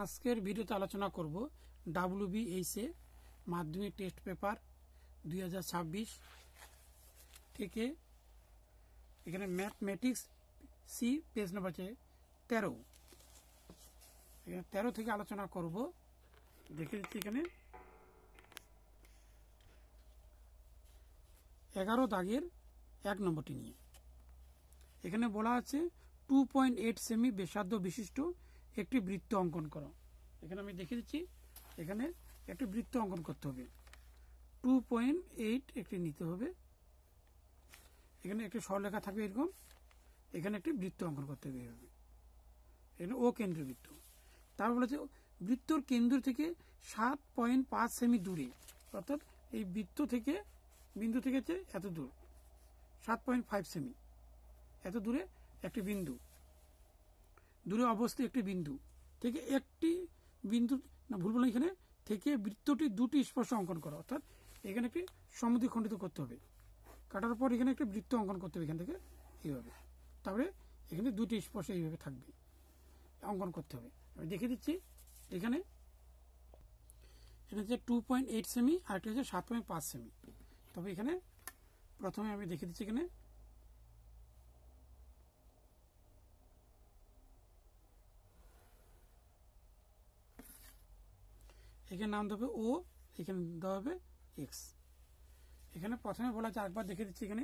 আজকের ভিডিওতে আলোচনা করব WBH মাধ্যমিক টেস্ট পেপার 2026 থেকে এখানে ম্যাথমেটিক্স সি পেজ নাম্বার 13 এখানে 13 থেকে আলোচনা করব। দেখে দিচ্ছি এখানে 11 দাগের 1 নম্বরটি নিয়ে এখানে বলা আছে 2.8 সেমি ব্যাসার্ধ বিশিষ্ট একটি বৃত্ত অঙ্কন করো। এখানে আমি দেখে দিচ্ছি এখানে একটি বৃত্ত অঙ্কন করতে হবে। 2.8 একটি নিতে হবে। এখানে একটি সরলরেখা থাকবে এরকম, এখানে একটি বৃত্ত অঙ্কন করতে হবে এইভাবে। এখানে ও কেন্দ্র বৃত্ত। তারপর বলেছে বৃত্তর কেন্দ্র থেকে 7.5 সেমি দূরে, অর্থাৎ এই বৃত্ত থেকে বিন্দু থেকে এত দূর 7.5 সেমি এত দূরে একটি বিন্দু, দূরে অবস্থিত একটি বিন্দু থেকে একটি বিন্দু না ভুল বললাম, এখানে থেকে বৃত্তটি দুটি স্পর্শ অঙ্কন করা, অর্থাৎ এখানে একটি সমদ্বিখণ্ডিত করতে হবে। কাটার পর এখানে একটি বৃত্ত অঙ্কন করতে হবে এখান থেকে এইভাবে। তারপরে এখানে দুটি স্পর্শ এইভাবে থাকবে, অঙ্কন করতে হবে। আমি দেখে দিচ্ছি এখানে এটা হচ্ছে 2.8 সেমি আর একটা হচ্ছে 7.5 সেমি। তবে এখানে প্রথমে আমি দেখে দিচ্ছি এখানে এখানে নাম দেবে ও, এখানে দেওয়া হবে এক্স। এখানে প্রথমে বলা আছে, আরেকবার দেখে দিচ্ছি এখানে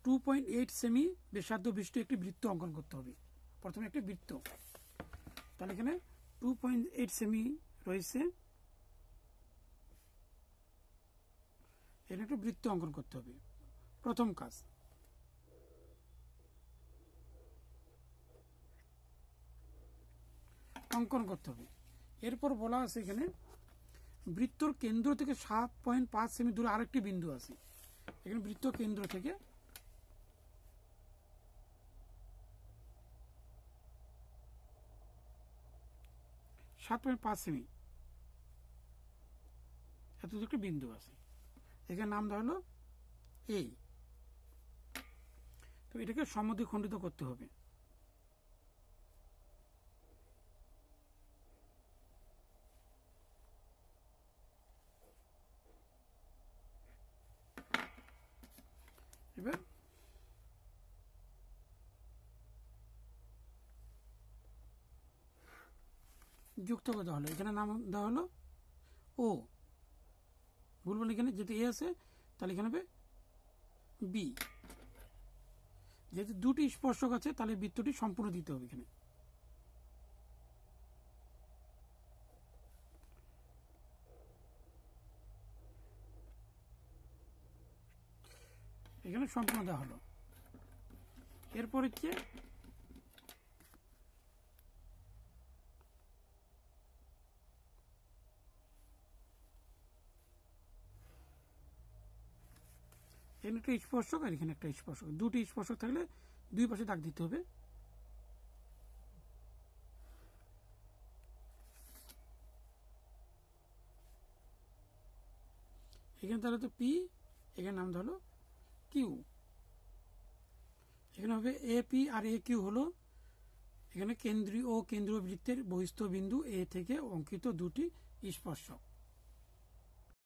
2.8 সেমি ব্যাসার্ধ বিশিষ্ট একটি বৃত্ত অঙ্কন করতে হবে। প্রথমে একটি বৃত্ত, তাহলে এখানে 2.8 সেমি রয়েছে, এখানে একটি বৃত্ত অঙ্কন করতে হবে। প্রথম কাজ অঙ্কন করতে হবে। এরপর বলা আছে এখানে বৃত্তর কেন্দ্র থেকে 7.5 সেমি দূরে আরেকটি বিন্দু আছে। এখানে বৃত্ত কেন্দ্র থেকে 7.5 সেমি এত একটি বিন্দু আছে, এখানে নাম দেওয়া হলো এ। তো এটাকে সমদ্বিখণ্ডিত করতে হবে। এবার যুক্ত করতে হলো, এখানে নাম দেওয়া হলো ও। ভুলবেন এখানে যেহেতু এ আছে তাহলে এখানে হবে বি। যেহেতু দুটি স্পর্শক আছে তাহলে বৃত্তটি সম্পূর্ণ দিতে হবে। এখানে এখানে সম্পূর্ণ দেওয়া হলো। এরপর হচ্ছে এখানে একটা স্পর্শক আর এখানে একটা স্পর্শক, দুটি স্পর্শক থাকলে দুই পাশে দাগ দিতে হবে। এখানে তাহলে তো পি, এখানে নাম হলো কিউ। এখানে হবে A P R A Q হলো এখানে কেন্দ্রীয় ও কেন্দ্রীয় বৃত্তের বহিস্থ বিন্দু এ থেকে অঙ্কিত দুটি স্পর্শক।